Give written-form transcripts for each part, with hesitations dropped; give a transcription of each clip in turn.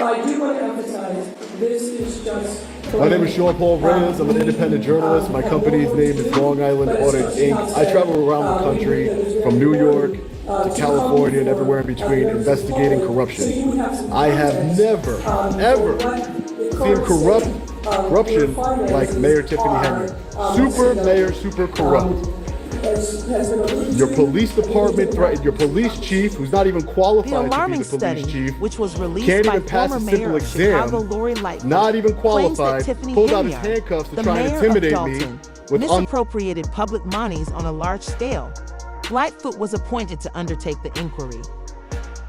I do want to emphasize, this is just... My name is Sean Paul Reyes. I'm an independent journalist. My company's name is Long Island Audit Inc. I travel around the country from New York to California and everywhere in between investigating corruption. I have never, ever seen corruption like Mayor Tiffany Henyard. Super mayor, super corrupt. Your police department threatened your police chief, who's not even qualified to be the police chief, which was released can't by even pass a former simple mayor of exam, Chicago, Lori Lightfoot, not even qualified, Tiffany pulled out his Henyard, handcuffs to the try and mayor intimidate of me Dalton, with misappropriated public monies on a large scale. Lightfoot was appointed to undertake the inquiry.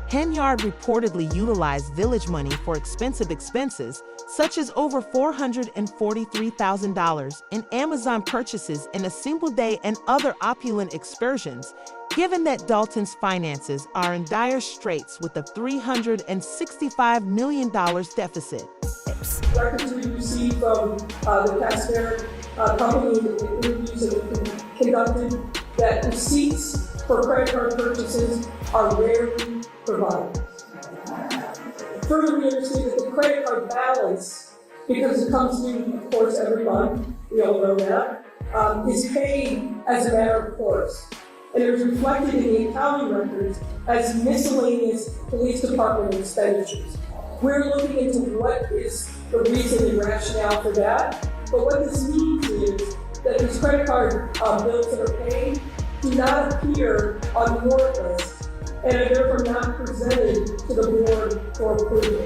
Henyard reportedly utilized village money for expensive expenses, such as over $443,000 in Amazon purchases in a single day and other opulent excursions, given that Dalton's finances are in dire straits with a $365 million deficit. Records we received from the Taxpayer company in interviews that have been conducted that receipts for credit card purchases are rarely provided. Further, we understand that the credit card balance, because it comes due, of course, every month, we all know that, is paid as a matter of course. And it is reflected in the accounting records as miscellaneous police department expenditures. We're looking into what is the reason and rationale for that, but what this means is that these credit card bills that are paid do not appear on the warrant list and are therefore not presented to the board for approval.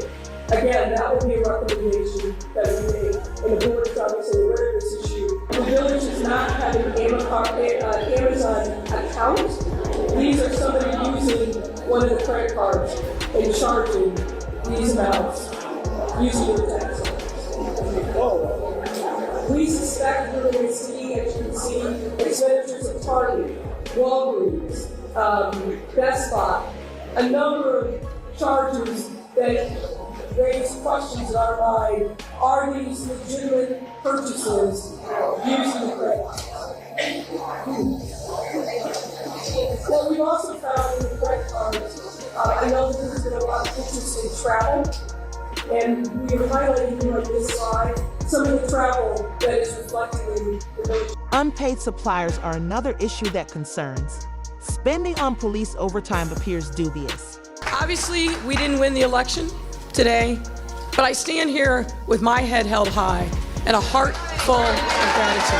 Again, that will be a recommendation that we make, and the board is obviously aware of this issue. The village does not have an Amazon account. These are somebody using one of the credit cards and charging these amounts using the tax office. We suspect we're going to see, as you can see, expenditures of Target, Walgreens, Best Buy, a number of charges that raise questions in our mind. Are these legitimate purchases using the credit card? What we've also found in the credit cards, I know that there's been a lot of interest in travel, and we are highlighting here on this slide some of the travel that is reflected in the village. Unpaid suppliers are another issue that concerns. Spending on police overtime appears dubious. Obviously, we didn't win the election today, but I stand here with my head held high and a heart full of gratitude.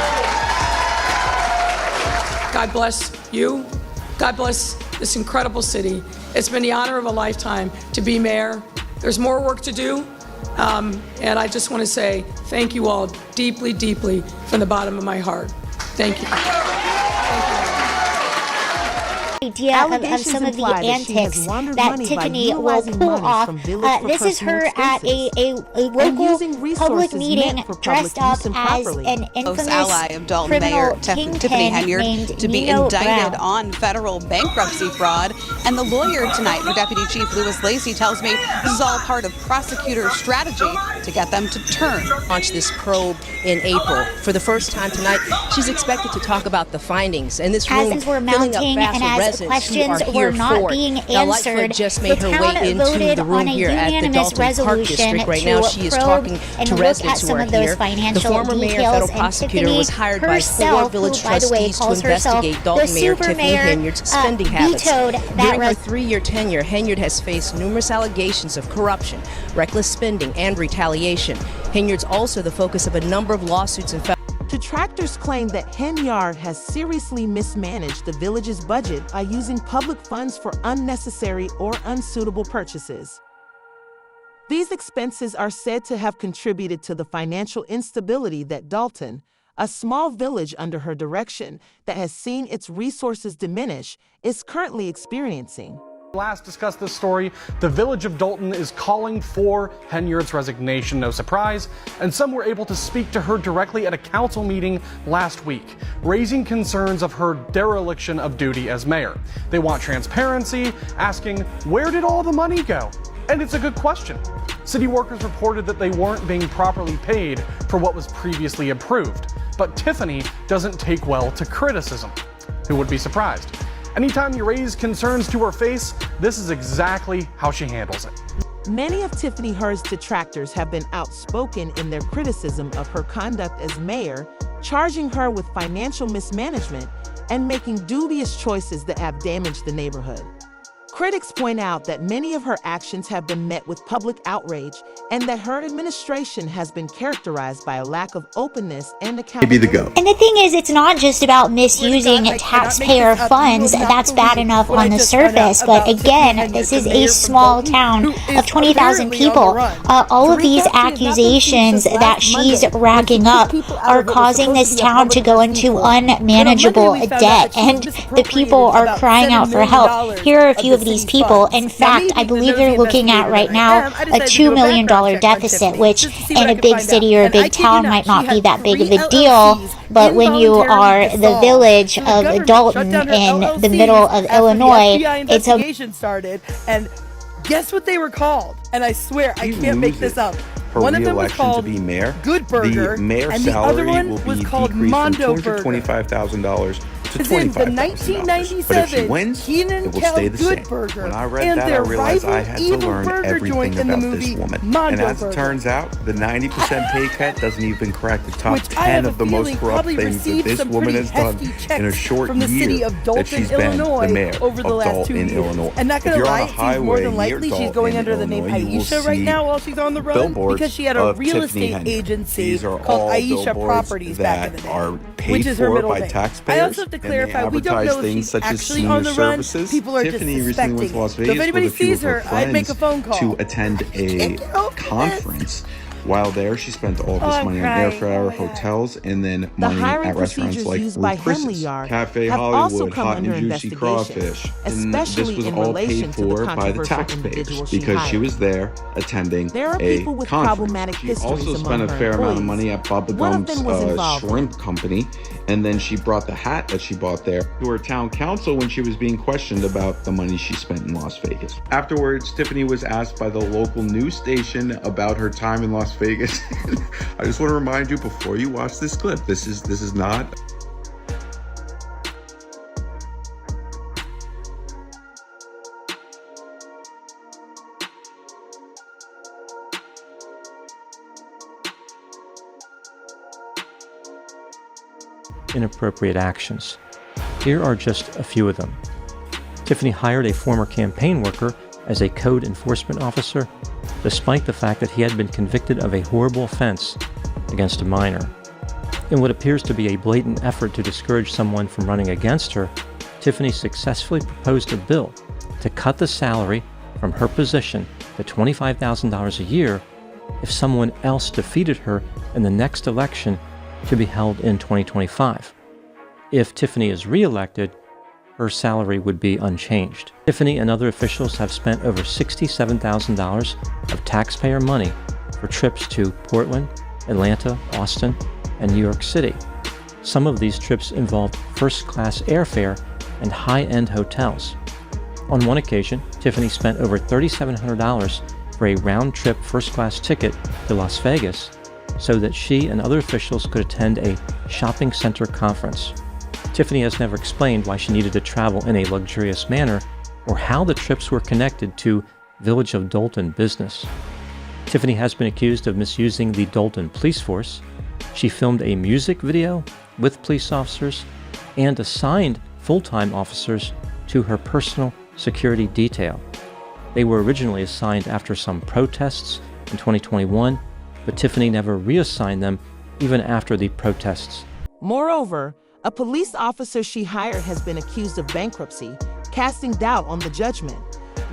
God bless you. God bless this incredible city. It's been the honor of a lifetime to be mayor. There's more work to do, and I just want to say thank you all deeply, deeply from the bottom of my heart. Thank you. Idea of some of the antics that Tiffany will pull off. This is her at a local public meeting dressed up as an infamous ally of Dalton Mayor Tiffany Henyard to be indicted on federal bankruptcy fraud. And the lawyer tonight for Deputy Chief Louis Lacey tells me this is all part of prosecutors' strategy to get them to turn. Launched this probe in April. For the first time tonight, she's expected to talk about the findings. And this room as we're filling up mounting fast and with as residents questions who are were here not for being it. Now, answered, Lightfoot just the made her town way into voted the on room a here at the unanimous Dalton Park resolution District. Right to now, she is probe talking and to look residents at who are some of those here. The financial former mayor, details, federal and prosecutor, Tiffany was hired by 4 herself, village who, by the way, trustees to calls herself investigate the Dalton Mayor super Tiffany mayor, Henyard's spending habits. vetoed that During her 3-year tenure, Henyard has faced numerous allegations of corruption, reckless spending, and retaliation. Henyard's also the focus of a number of lawsuits and Detractors claim that Henyard has seriously mismanaged the village's budget by using public funds for unnecessary or unsuitable purchases. These expenses are said to have contributed to the financial instability that Dalton, a small village under her direction that has seen its resources diminish, is currently experiencing. Last discussed this story, the village of Dalton is calling for Henyard's resignation, no surprise, and some were able to speak to her directly at a council meeting last week, raising concerns of her dereliction of duty as mayor. They want transparency, asking, where did all the money go? And it's a good question. City workers reported that they weren't being properly paid for what was previously approved, but Tiffany doesn't take well to criticism. Who would be surprised? Anytime you raise concerns to her face, this is exactly how she handles it. Many of Tiffany Henyard's detractors have been outspoken in their criticism of her conduct as mayor, charging her with financial mismanagement and making dubious choices that have damaged the neighborhood. Critics point out that many of her actions have been met with public outrage and that her administration has been characterized by a lack of openness and accountability. And the thing is, it's not just about misusing taxpayer funds. That's bad enough on the surface. But again, this is a small town of 20,000 people. All of these accusations that she's racking up are causing this town to go into unmanageable debt. And the people are crying out for help. Here are a few of these people. In fact, I believe they're looking at right now a $2 million deficit, which in a big city or a big town might not be that big of a deal, but when you are the village of Dalton in the middle of Illinois, it's a... started, and guess what they were called? And I swear, I can't make this up. One of them was called Good Burger, and the other one was called Mondo Burger. $25,000 to In the $25,000. But if she wins, it will stay the same. When I read that, I realized I had to learn everything about this woman. And as it turns out, the 90% pay cut doesn't even crack the top 10 of the most corrupt things that this woman has done in a short year that she's been the mayor of Dalton, Illinois. And not If gonna you're on lie, a she's highway more than near likely she's Dalton, going under the name Illinois, you will Aisha right see now while she's on the run billboards because she had a of real Tiffany estate Henyard. agency These are called all Aisha billboards Properties back in the that day, are paid which is her for middle by name. taxpayers. I also have to clarify, we don't know if things she's such as actually on senior the run. services. People are Tiffany just recently went suspecting to Las it. Vegas So if anybody with a few sees of her her, I'd make a phone call. to attend a conference. While there, she spent all this money on airfare, hotels, and then money at restaurants like used by Ruth Chris's, Henyard Cafe have also Hollywood, come Hot under and Juicy investigation, Crawfish. And this especially was in all relation paid to the for by the controversial taxpayers individual she because she hired. was there attending There are a people with conference. problematic She histories also among spent a her fair amount of employees. money at Bubba One of Gump's them was involved. shrimp company, and then she brought the hat that she bought there to her town council when she was being questioned about the money she spent in Las Vegas. Afterwards, Tiffany was asked by the local news station about her time in Las Vegas. I just want to remind you before you watch this clip, this is not inappropriate actions. Here are just a few of them. Tiffany hired a former campaign worker as a code enforcement officer, despite the fact that he had been convicted of a horrible offense against a minor. In what appears to be a blatant effort to discourage someone from running against her, Tiffany successfully proposed a bill to cut the salary from her position to $25,000 a year if someone else defeated her in the next election to be held in 2025. If Tiffany is re-elected, her salary would be unchanged. Tiffany and other officials have spent over $67,000 of taxpayer money for trips to Portland, Atlanta, Austin, and New York City. Some of these trips involved first-class airfare and high-end hotels. On one occasion, Tiffany spent over $3,700 for a round-trip first-class ticket to Las Vegas so that she and other officials could attend a shopping center conference. Tiffany has never explained why she needed to travel in a luxurious manner or how the trips were connected to Village of Dalton business. Tiffany has been accused of misusing the Dalton police force. She filmed a music video with police officers and assigned full-time officers to her personal security detail. They were originally assigned after some protests in 2021, but Tiffany never reassigned them even after the protests. Moreover, a police officer she hired has been accused of bankruptcy, casting doubt on the judgment.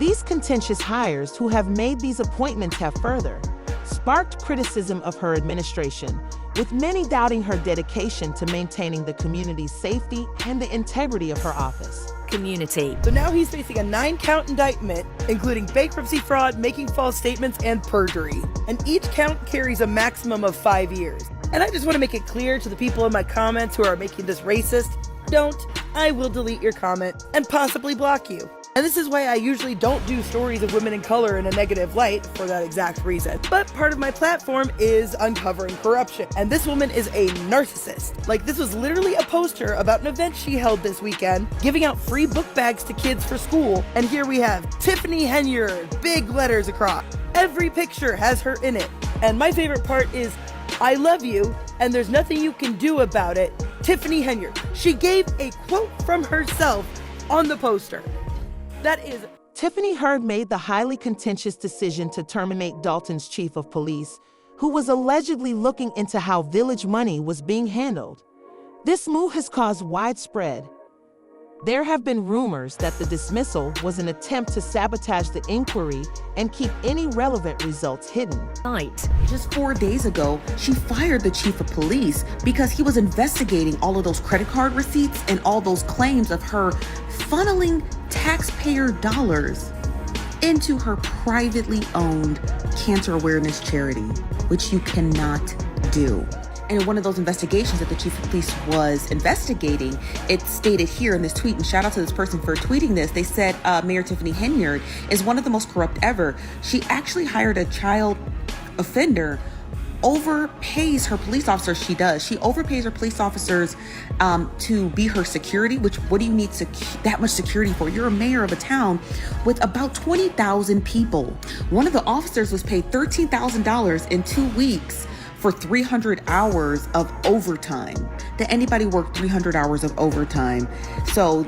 These contentious hires who have made these appointments have further sparked criticism of her administration, with many doubting her dedication to maintaining the community's safety and the integrity of her office. So now he's facing a 9-count indictment, including bankruptcy fraud, making false statements, and perjury. And each count carries a maximum of 5 years. And I just want to make it clear to the people in my comments who are making this racist, don't. I will delete your comment and possibly block you. And this is why I usually don't do stories of women in color in a negative light for that exact reason. But part of my platform is uncovering corruption. And this woman is a narcissist. Like, this was literally a poster about an event she held this weekend, giving out free book bags to kids for school. And here we have Tiffany Henyard, big letters across. Every picture has her in it. And my favorite part is, I love you, and there's nothing you can do about it, Tiffany Henyard. She gave a quote from herself on the poster. That is... Tiffany Henyard made the highly contentious decision to terminate Dalton's chief of police, who was allegedly looking into how village money was being handled. This move has caused widespread. There have been rumors that the dismissal was an attempt to sabotage the inquiry and keep any relevant results hidden. Just 4 days ago, she fired the chief of police because he was investigating all of those credit card receipts and all those claims of her funneling taxpayer dollars into her privately owned cancer awareness charity, which you cannot do. And in one of those investigations that the chief of police was investigating, it stated here in this tweet, and shout out to this person for tweeting this, they said Mayor Tiffany Henyard is one of the most corrupt ever. She actually hired a child offender, overpays her police officers. She does. She overpays her police officers to be her security, which what do you need that much security for? You're a mayor of a town with about 20,000 people. One of the officers was paid $13,000 in 2 weeks for 300 hours of overtime. Did anybody work 300 hours of overtime? So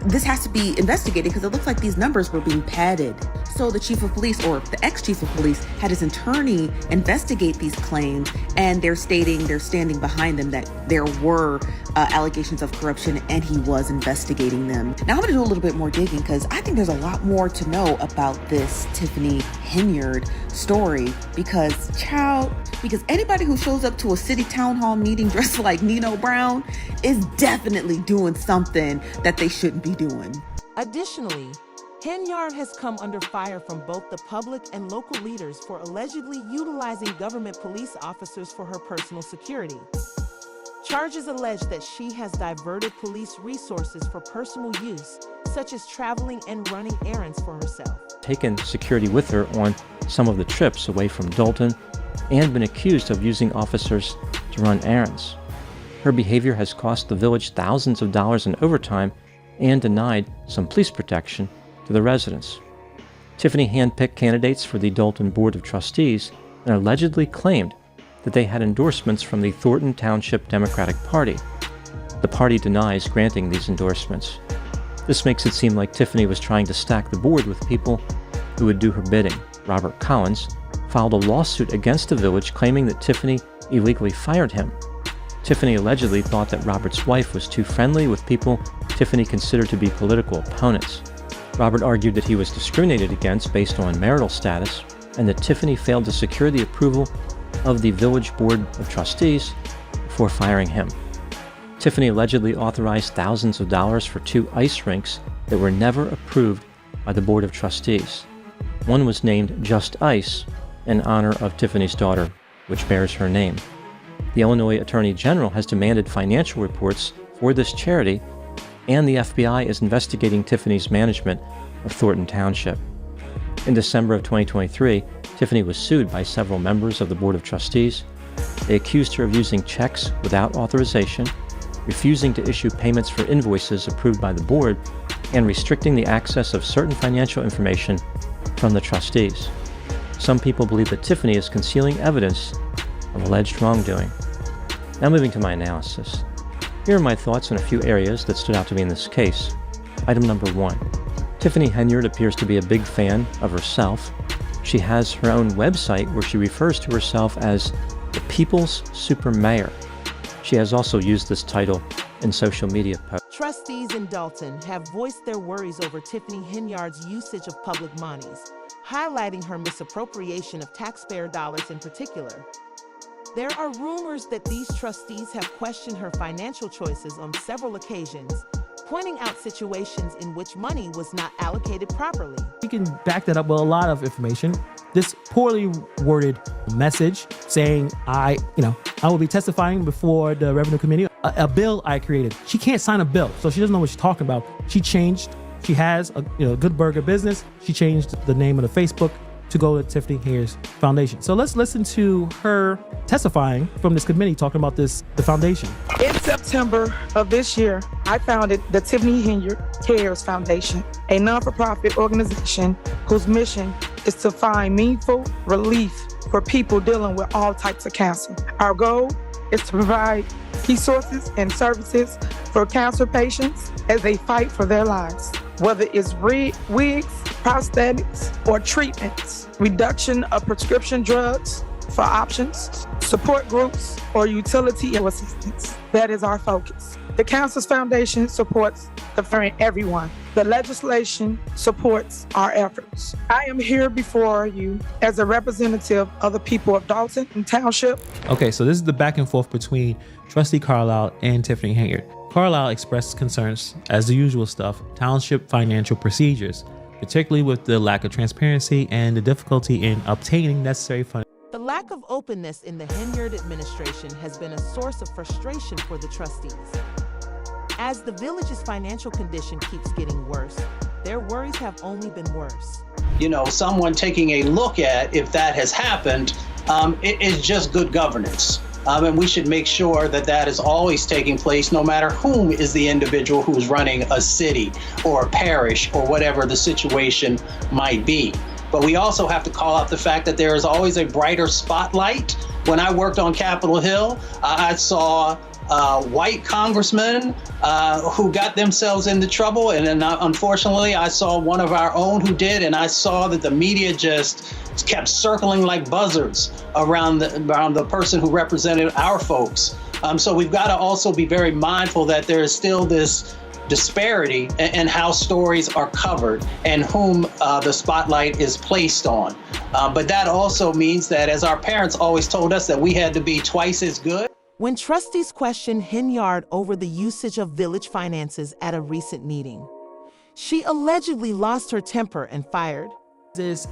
this has to be investigated because it looks like these numbers were being padded. So the chief of police, or the ex-chief of police, had his attorney investigate these claims, and they're standing behind them that there were allegations of corruption, and he was investigating them. Now I'm gonna do a little bit more digging because I think there's a lot more to know about this Tiffany Henyard story because anybody who shows up to a city town hall meeting dressed like Nino Brown is definitely doing something that they shouldn't be doing. Additionally, Henyard has come under fire from both the public and local leaders for allegedly utilizing government police officers for her personal security. Charges allege that she has diverted police resources for personal use, such as traveling and running errands for herself. Taken security with her on some of the trips away from Dalton and been accused of using officers to run errands. Her behavior has cost the village thousands of dollars in overtime and denied some police protection to the residents. Tiffany handpicked candidates for the Dalton Board of Trustees and allegedly claimed that they had endorsements from the Thornton Township Democratic Party. The party denies granting these endorsements. This makes it seem like Tiffany was trying to stack the board with people who would do her bidding. Robert Collins filed a lawsuit against the village claiming that Tiffany illegally fired him. Tiffany allegedly thought that Robert's wife was too friendly with people Tiffany considered to be political opponents. Robert argued that he was discriminated against based on marital status and that Tiffany failed to secure the approval of the village board of trustees before firing him. Tiffany allegedly authorized thousands of dollars for 2 ice rinks that were never approved by the board of trustees. One was named Just Ice in honor of Tiffany's daughter, which bears her name. The Illinois Attorney General has demanded financial reports for this charity, and the FBI is investigating Tiffany's management of Thornton Township. In December of 2023, Tiffany was sued by several members of the Board of Trustees. They accused her of using checks without authorization, refusing to issue payments for invoices approved by the board, and restricting the access of certain financial information from the trustees. Some people believe that Tiffany is concealing evidence of alleged wrongdoing. Now moving to my analysis. Here are my thoughts on a few areas that stood out to me in this case. Item number 1. Tiffany Henyard appears to be a big fan of herself. She has her own website where she refers to herself as the People's Super Mayor. She has also used this title in social media posts. Trustees in Dalton have voiced their worries over Tiffany Henyard's usage of public monies, highlighting her misappropriation of taxpayer dollars in particular. There are rumors that these trustees have questioned her financial choices on several occasions, pointing out situations in which money was not allocated properly. You can back that up with a lot of information. This poorly worded message saying, I will be testifying before the Revenue Committee, a bill I created. She can't sign a bill, so she doesn't know what she's talking about. She has a Good Burger business. She changed the name of the Facebook to go to Tiffany Henyard's foundation. So let's listen to her testifying from this committee talking about the foundation. In September of this year, I founded the Tiffany Henyard Cares Foundation, a non-for-profit organization whose mission is to find meaningful relief for people dealing with all types of cancer. Our goal is to provide resources and services for cancer patients as they fight for their lives, whether it's wigs, prosthetics, or treatments, reduction of prescription drugs for options, support groups, or utility assistance. That is our focus. The Cancer Foundation supports everyone. The legislation supports our efforts. I am here before you as a representative of the people of Dalton and Township. Okay, so this is the back and forth between Trustee Carlisle and Tiffany Henyard. Carlisle expressed concerns, as the usual stuff, township financial procedures, particularly with the lack of transparency and the difficulty in obtaining necessary funds. The lack of openness in the Henyard administration has been a source of frustration for the trustees. As the village's financial condition keeps getting worse, their worries have only been worse. You know, someone taking a look at if that has happened, it is just good governance. And we should make sure that that is always taking place, no matter whom is the individual who's running a city or a parish or whatever the situation might be. But we also have to call out the fact that there is always a brighter spotlight. When I worked on Capitol Hill, I saw white congressmen who got themselves into trouble. And then unfortunately, I saw one of our own who did. And I saw that the media just kept circling like buzzards around the person who represented our folks. So we've got to also be very mindful that there is still this disparity in how stories are covered and whom the spotlight is placed on. But that also means that, as our parents always told us, that we had to be twice as good. When trustees questioned Henyard over the usage of village finances at a recent meeting, she allegedly lost her temper and fired.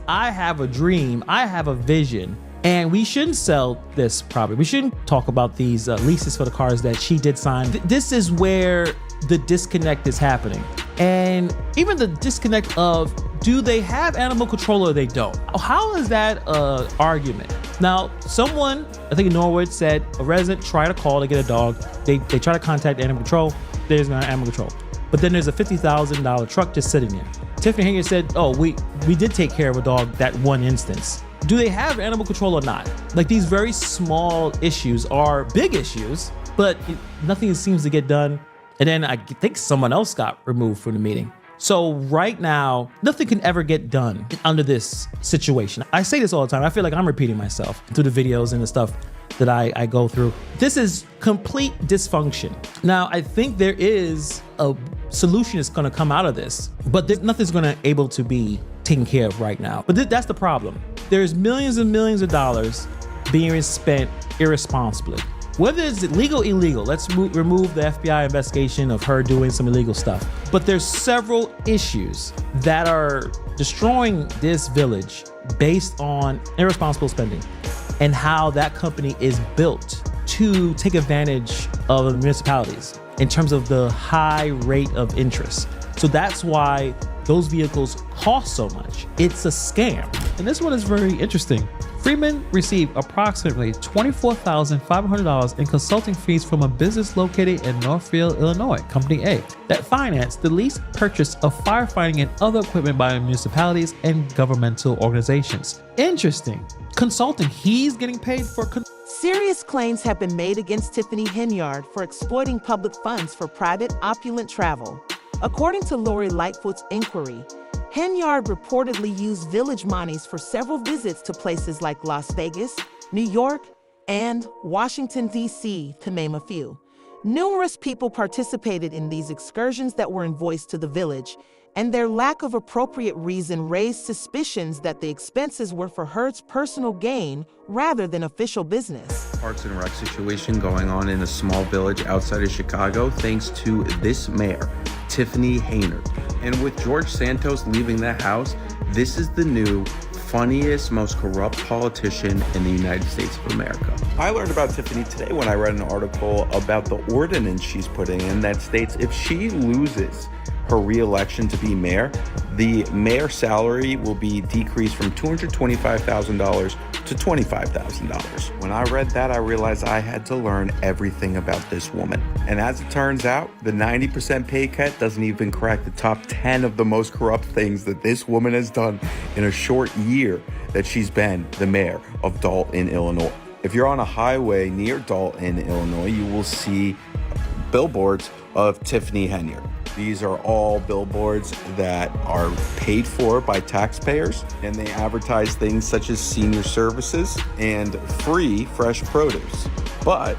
I have a dream, I have a vision, and we shouldn't sell this property. We shouldn't talk about these leases for the cars that she did sign. This is where the disconnect is happening. And even the disconnect of, do they have animal control or they don't? How is that an argument? Now, someone, I think in Norwood, said a resident tried to call to get a dog. They try to contact animal control. There's no animal control. But then there's a $50,000 truck just sitting there. Tiffany Henyard said, oh, we did take care of a dog that one instance. Do they have animal control or not? Like, these very small issues are big issues, but nothing seems to get done. And then I think someone else got removed from the meeting. So right now, nothing can ever get done under this situation. I say this all the time. I feel like I'm repeating myself through the videos and the stuff that I go through. This is complete dysfunction. Now, I think there is a solution that's gonna come out of this, but nothing's gonna able to be taken care of right now. But that's the problem. There's millions and millions of dollars being spent irresponsibly. Whether it's legal or illegal, let's remove the FBI investigation of her doing some illegal stuff. But there's several issues that are destroying this village based on irresponsible spending and how that company is built to take advantage of the municipalities in terms of the high rate of interest. So that's why those vehicles cost so much. It's a scam. And this one is very interesting. Freeman received approximately $24,500 in consulting fees from a business located in Northfield, Illinois, Company A, that financed the lease purchase of firefighting and other equipment by municipalities and governmental organizations. Interesting. Consulting, he's getting paid for Serious claims have been made against Tiffany Henyard for exploiting public funds for private, opulent travel. According to Lori Lightfoot's inquiry, Henyard reportedly used village monies for several visits to places like Las Vegas, New York, and Washington, D.C., to name a few. Numerous people participated in these excursions that were invoiced to the village, and their lack of appropriate reason raised suspicions that the expenses were for Heard's personal gain rather than official business. Parks and Rec situation going on in a small village outside of Chicago thanks to this mayor, Tiffany Henyard. And with George Santos leaving the House, this is the new, funniest, most corrupt politician in the United States of America. I learned about Tiffany today when I read an article about the ordinance she's putting in that states if she loses her re-election to be mayor, the mayor's salary will be decreased from $225,000 to $25,000. When I read that, I realized I had to learn everything about this woman. And as it turns out, the 90% pay cut doesn't even crack the top 10 of the most corrupt things that this woman has done in a short year that she's been the mayor of Dalton, Illinois. If you're on a highway near Dalton, Illinois, you will see billboards of Tiffany Henyard. These are all billboards that are paid for by taxpayers, and they advertise things such as senior services and free fresh produce. But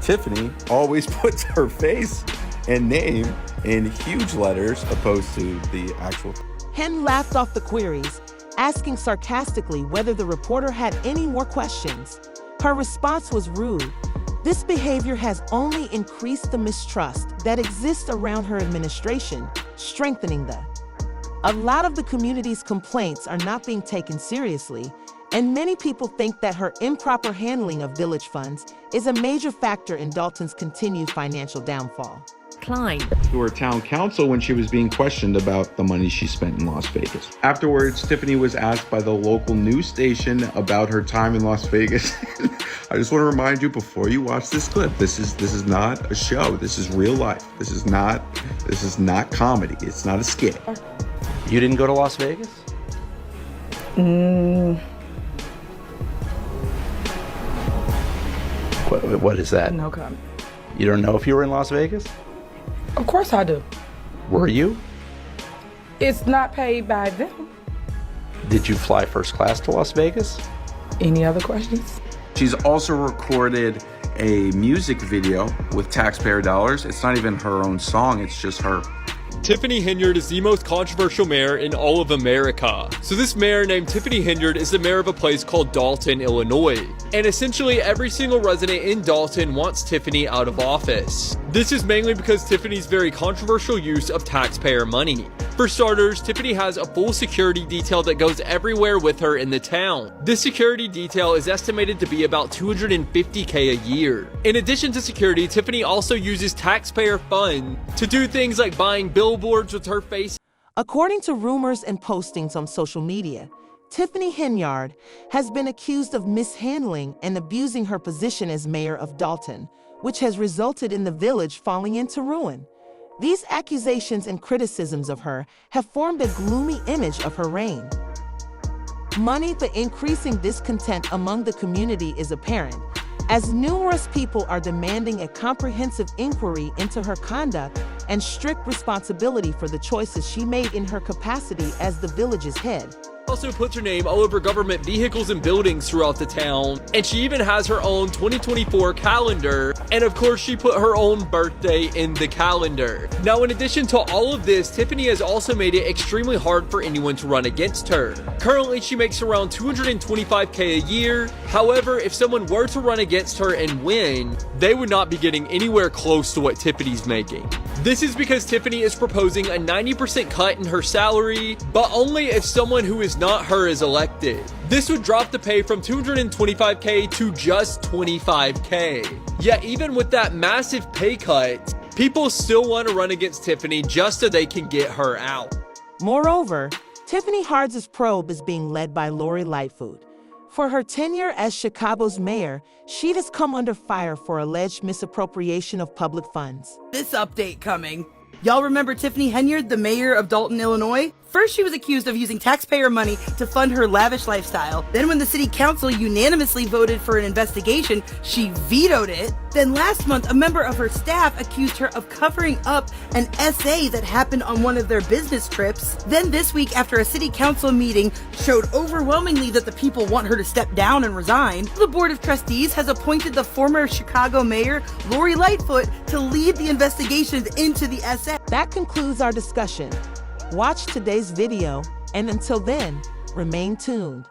Tiffany always puts her face and name in huge letters opposed to the actual. Hen laughed off the queries, asking sarcastically whether the reporter had any more questions. Her response was rude. This behavior has only increased the mistrust that exists around her administration, strengthening a lot of the community's complaints are not being taken seriously, and many people think that her improper handling of village funds is a major factor in Dalton's continued financial downfall. To her town council when she was being questioned about the money she spent in Las Vegas. Afterwards, Tiffany was asked by the local news station about her time in Las Vegas. I just want to remind you before you watch this clip, this is not a show. This is real life. This is not comedy. It's not a skit. You didn't go to Las Vegas? What is that? No comment. You don't know if you were in Las Vegas? Of course I do. Were you? It's not paid by them. Did you fly first class to Las Vegas? Any other questions? She's also recorded a music video with taxpayer dollars. It's not even her own song, it's just her. Tiffany Henyard is the most controversial mayor in all of America. So this mayor named Tiffany Henyard is the mayor of a place called Dalton, Illinois. And essentially every single resident in Dalton wants Tiffany out of office. This is mainly because Tiffany's very controversial use of taxpayer money. For starters, Tiffany has a full security detail that goes everywhere with her in the town. This security detail is estimated to be about $250K a year. In addition to security, Tiffany also uses taxpayer funds to do things like buying billboards with her face. According to rumors and postings on social media, Tiffany Henyard has been accused of mishandling and abusing her position as mayor of Dalton, which has resulted in the village falling into ruin. These accusations and criticisms of her have formed a gloomy image of her reign. Money, the increasing discontent among the community is apparent, as numerous people are demanding a comprehensive inquiry into her conduct and strict responsibility for the choices she made in her capacity as the village's head. Also puts her name all over government vehicles and buildings throughout the town, and she even has her own 2024 calendar, and of course she put her own birthday in the calendar. Now in addition to all of this, Tiffany has also made it extremely hard for anyone to run against her. Currently she makes around $225K a year. However, if someone were to run against her and win, they would not be getting anywhere close to what Tiffany's making. This is because Tiffany is proposing a 90% cut in her salary, but only if someone who is not her is elected. This would drop the pay from $225K to just $25K. Yet even with that massive pay cut, people still want to run against Tiffany just so they can get her out. Moreover, Tiffany Henyard's probe is being led by Lori Lightfoot. For her tenure as Chicago's mayor, she has come under fire for alleged misappropriation of public funds. This update coming. Y'all remember Tiffany Henyard, the mayor of Dalton, Illinois? First, she was accused of using taxpayer money to fund her lavish lifestyle. Then when the city council unanimously voted for an investigation, she vetoed it. Then last month, a member of her staff accused her of covering up an essay that happened on one of their business trips. Then this week, after a city council meeting showed overwhelmingly that the people want her to step down and resign, the board of trustees has appointed the former Chicago mayor, Lori Lightfoot, to lead the investigations into the essay. That concludes our discussion. Watch today's video, and until then, remain tuned.